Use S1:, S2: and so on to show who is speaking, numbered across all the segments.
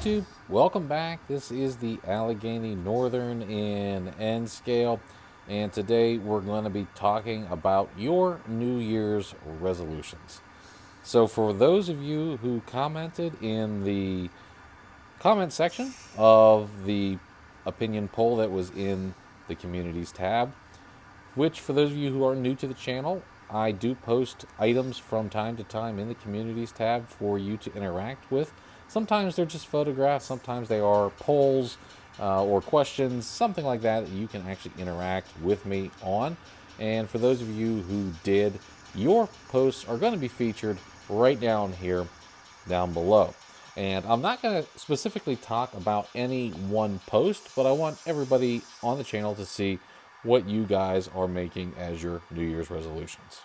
S1: YouTube, welcome back. This is the Allegheny Northern in N scale, and today we're going to be talking about your New Year's resolutions. So for those of you who commented in the comment section of the opinion poll that was in the communities tab, which for those of you who are new to the channel, I do post items from time to time in the communities tab for you to interact with. Sometimes they're just photographs, sometimes they are polls or questions, something like that you can actually interact with me on. And for those of you who did, your posts are going to be featured right down here, down below. And I'm not going to specifically talk about any one post, but I want everybody on the channel to see what you guys are making as your New Year's resolutions.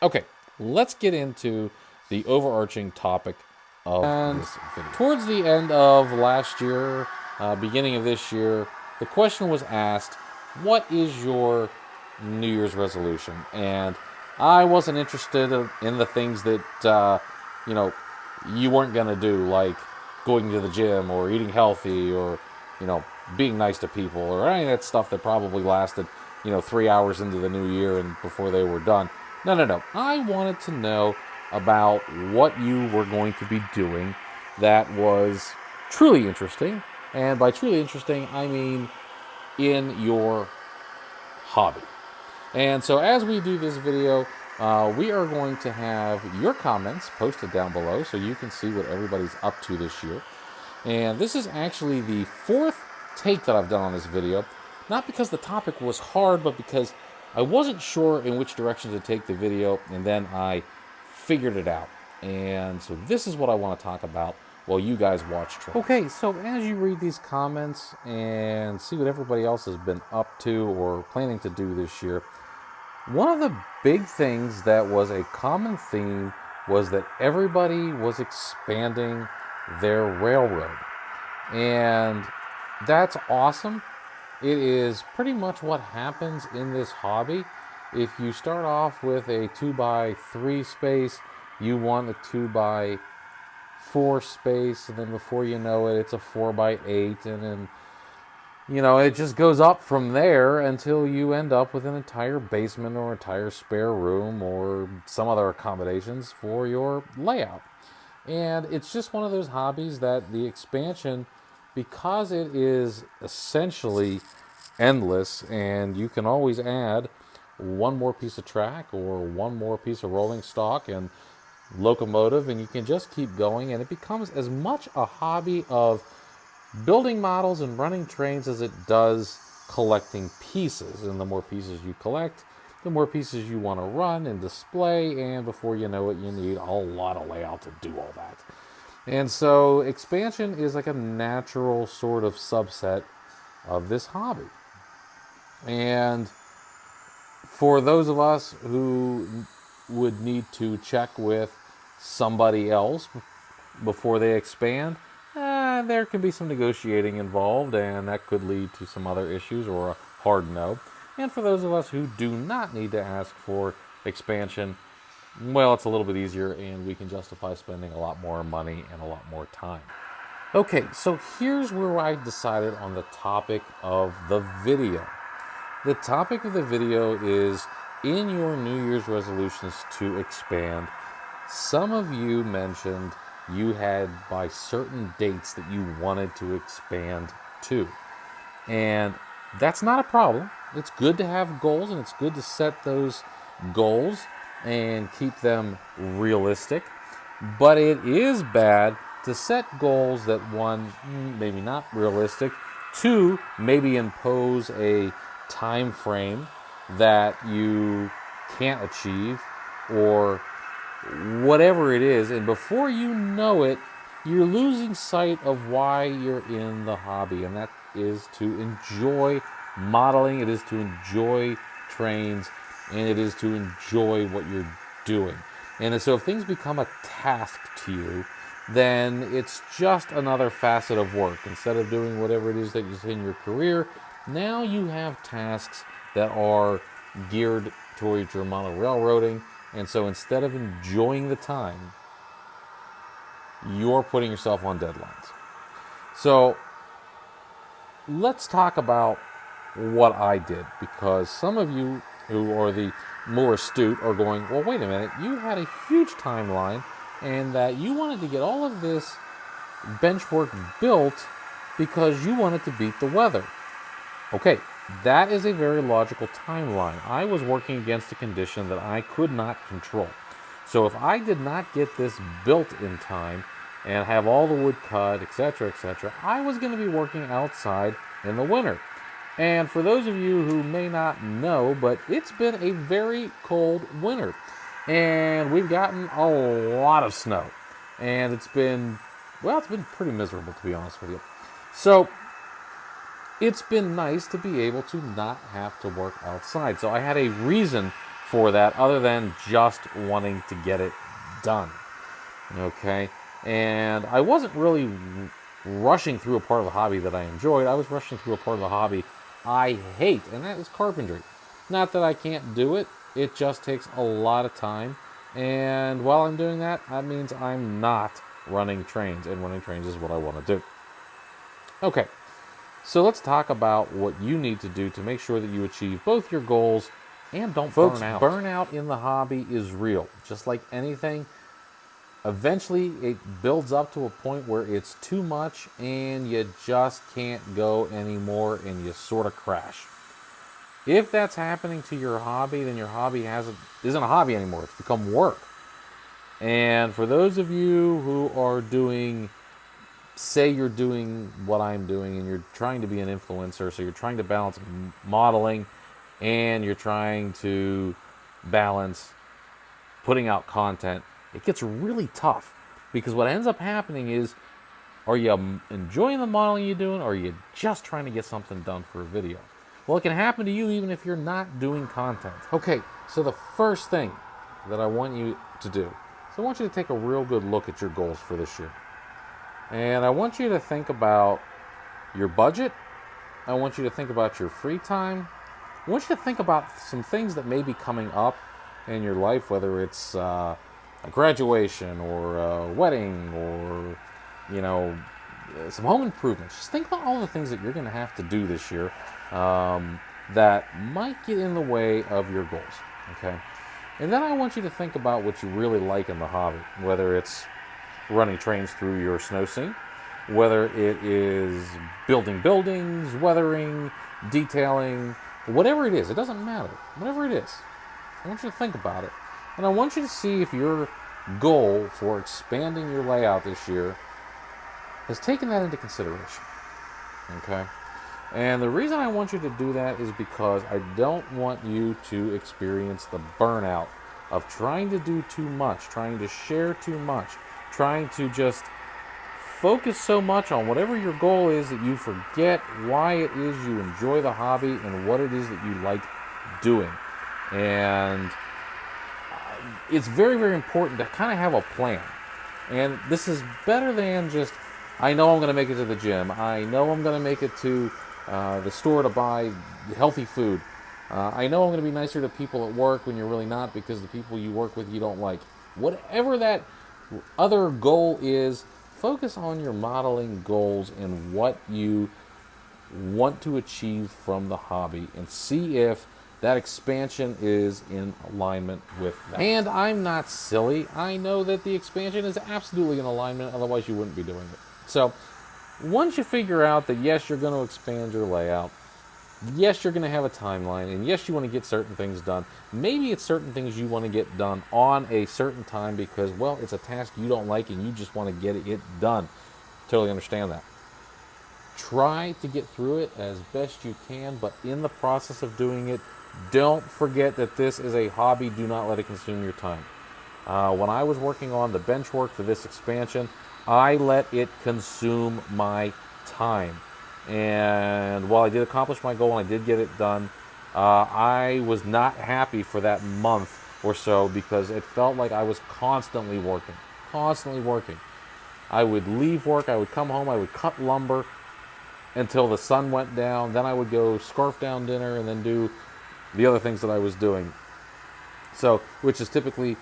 S1: Okay, let's get into the overarching topic of this video. Towards the end of last year, beginning of this year, the question was asked, what is your New Year's resolution? And I wasn't interested in the things that, you weren't going to do, like going to the gym or eating healthy or, being nice to people or any of that stuff that probably lasted, 3 hours into the new year and before they were done. No. I wanted to know about what you were going to be doing that was truly interesting. And by truly interesting, I mean in your hobby. And so as we do this video, we are going to have your comments posted down below so you can see what everybody's up to this year. And this is actually the fourth take that I've done on this video, not because the topic was hard, but because I wasn't sure in which direction to take the video, and then I figured it out. And so this is what I want to talk about while you guys watch trends. Okay, so as you read these comments and see what everybody else has been up to or planning to do this year, one of the big things that was a common theme was that everybody was expanding their railroad. And that's awesome. It is pretty much what happens in this hobby. If you start off with a 2x3 space, you want a 2x4 space, and then before you know it, it's a 4x8, and then it just goes up from there until you end up with an entire basement or entire spare room or some other accommodations for your layout. And it's just one of those hobbies that the expansion, because it is essentially endless and you can always add one more piece of track or one more piece of rolling stock and locomotive, and you can just keep going, and it becomes as much a hobby of building models and running trains as it does collecting pieces. And the more pieces you collect, the more pieces you want to run and display, and before you know it, you need a lot of layout to do all that. And so expansion is like a natural sort of subset of this hobby. And for those of us who would need to check with somebody else before they expand, there can be some negotiating involved, and that could lead to some other issues or a hard no. And for those of us who do not need to ask for expansion, well, it's a little bit easier, and we can justify spending a lot more money and a lot more time. Okay, so here's where I decided on the topic of the video. The topic of the video is, in your New Year's resolutions to expand, some of you mentioned you had by certain dates that you wanted to expand to. And that's not a problem. It's good to have goals, and it's good to set those goals and keep them realistic. But it is bad to set goals that, one, maybe not realistic, two, maybe impose a time frame that you can't achieve, or whatever it is, and before you know it, you're losing sight of why you're in the hobby, and that is to enjoy modeling, it is to enjoy trains, and it is to enjoy what you're doing. And so if things become a task to you, then it's just another facet of work. Instead of doing whatever it is that is in your career, now you have tasks that are geared towards your model railroading. And so instead of enjoying the time, you're putting yourself on deadlines. So let's talk about what I did, because some of you who are the more astute are going, well, wait a minute, you had a huge timeline and that you wanted to get all of this bench work built because you wanted to beat the weather. Okay, that is a very logical timeline. I was working against a condition that I could not control. So if I did not get this built in time and have all the wood cut, etc., I was going to be working outside in the winter. And for those of you who may not know, but it's been a very cold winter. And we've gotten a lot of snow. And it's been pretty miserable, to be honest with you. So it's been nice to be able to not have to work outside. So I had a reason for that other than just wanting to get it done. Okay? And I wasn't really rushing through a part of the hobby that I enjoyed. I was rushing through a part of the hobby I hate, and that is carpentry. Not that I can't do it, it just takes a lot of time. And while I'm doing that, that means I'm not running trains, and running trains is what I want to do. Okay, so let's talk about what you need to do to make sure that you achieve both your goals and don't burn out. Burnout in the hobby is real. Just like anything, eventually it builds up to a point where it's too much and you just can't go anymore and you sort of crash. If that's happening to your hobby, then your hobby isn't a hobby anymore. It's become work. And for those of you who are say you're doing what I'm doing and you're trying to be an influencer, so you're trying to balance modeling and you're trying to balance putting out content, it gets really tough, because what ends up happening is, are you enjoying the modeling you're doing, or are you just trying to get something done for a video? Well, it can happen to you even if you're not doing content. Okay, so the first thing that I want you to do is I want you to take a real good look at your goals for this year. And I want you to think about your budget. I want you to think about your free time. I want you to think about some things that may be coming up in your life, whether it's a graduation or a wedding or, some home improvements. Just think about all the things that you're going to have to do this year that might get in the way of your goals, okay? And then I want you to think about what you really like in the hobby, whether it's running trains through your snow scene, whether it is building buildings, weathering, detailing, whatever it is. It doesn't matter. Whatever it is, I want you to think about it. And I want you to see if your goal for expanding your layout this year has taken that into consideration. Okay? And the reason I want you to do that is because I don't want you to experience the burnout of trying to do too much, trying to share too much, trying to just focus so much on whatever your goal is that you forget why it is you enjoy the hobby and what it is that you like doing. And it's very, very important to kind of have a plan. And this is better than just, I know I'm going to make it to the gym. I know I'm going to make it to the store to buy healthy food. I know I'm going to be nicer to people at work when you're really not, because the people you work with you don't like. Whatever that other goal is, focus on your modeling goals and what you want to achieve from the hobby, and see if that expansion is in alignment with that. And I'm not silly. I know that the expansion is absolutely in alignment, otherwise you wouldn't be doing it. So once you figure out that yes, you're going to expand your layout, yes, you're going to have a timeline, and yes, you want to get certain things done. Maybe it's certain things you want to get done on a certain time because, well, it's a task you don't like and you just want to get it done. Totally understand that. Try to get through it as best you can, but in the process of doing it, don't forget that this is a hobby. Do not let it consume your time. When I was working on the bench work for this expansion, I let it consume my time. And while I did accomplish my goal and I did get it done, I was not happy for that month or so because it felt like I was constantly working. I would leave work, I would come home, I would cut lumber until the sun went down. Then I would go scarf down dinner and then do the other things that I was doing. So, which is typically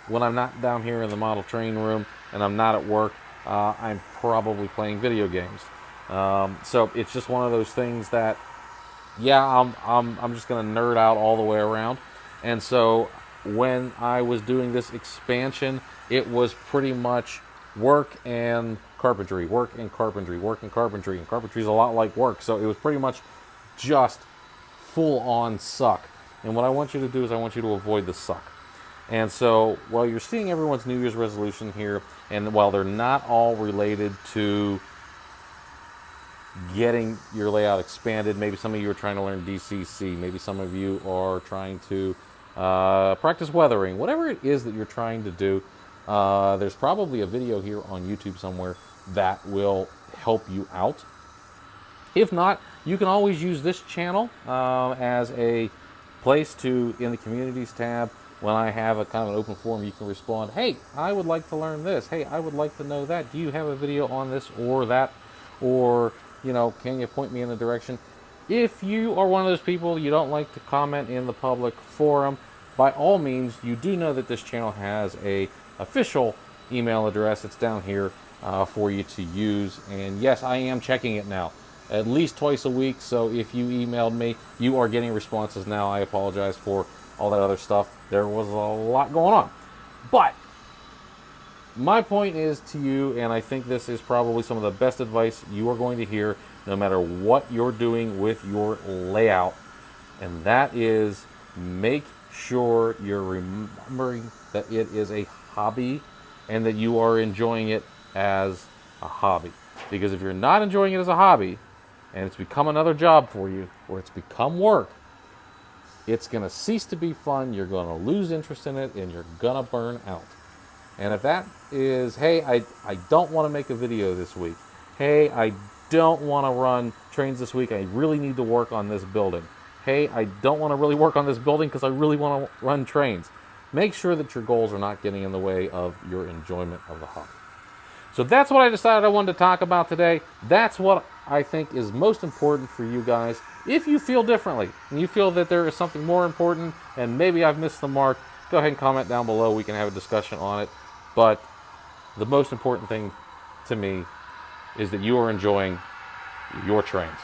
S1: when I'm not down here in the model train room and I'm not at work, I'm probably playing video games. So it's just one of those things that, yeah, I'm just gonna nerd out all the way around. And so when I was doing this expansion, it was pretty much work and carpentry, work and carpentry, work and carpentry, and carpentry is a lot like work. So it was pretty much just full on suck. And what I want you to do is I want you to avoid the suck. And so while you're seeing everyone's New Year's resolution here, and while they're not all related to getting your layout expanded, maybe some of you are trying to learn DCC, maybe some of you are trying to practice weathering, whatever it is that you're trying to do, there's probably a video here on YouTube somewhere that will help you out. If not, you can always use this channel as a place to, in the communities tab, when I have a kind of an open forum, you can respond, hey, I would like to learn this. Hey, I would like to know that. Do you have a video on this or that? Or, you know, can you point me in the direction? If you are one of those people, you don't like to comment in the public forum, by all means, you do know that this channel has a official email address. It's down here for you to use. And yes, I am checking it now, at least twice a week. So if you emailed me, you are getting responses now. I apologize for all that other stuff. There was a lot going on. But my point is to you, and I think this is probably some of the best advice you are going to hear no matter what you're doing with your layout, and that is make sure you're remembering that it is a hobby and that you are enjoying it as a hobby. Because if you're not enjoying it as a hobby and it's become another job for you, or it's become work, it's going to cease to be fun, you're going to lose interest in it, and you're going to burn out. And if that is, hey, I don't want to make a video this week. Hey, I don't want to run trains this week. I really need to work on this building. Hey, I don't want to really work on this building because I really want to run trains. Make sure that your goals are not getting in the way of your enjoyment of the hobby. So that's what I decided I wanted to talk about today. That's what I think is most important for you guys. If you feel differently and you feel that there is something more important and maybe I've missed the mark, go ahead and comment down below. We can have a discussion on it. But the most important thing to me is that you are enjoying your trains.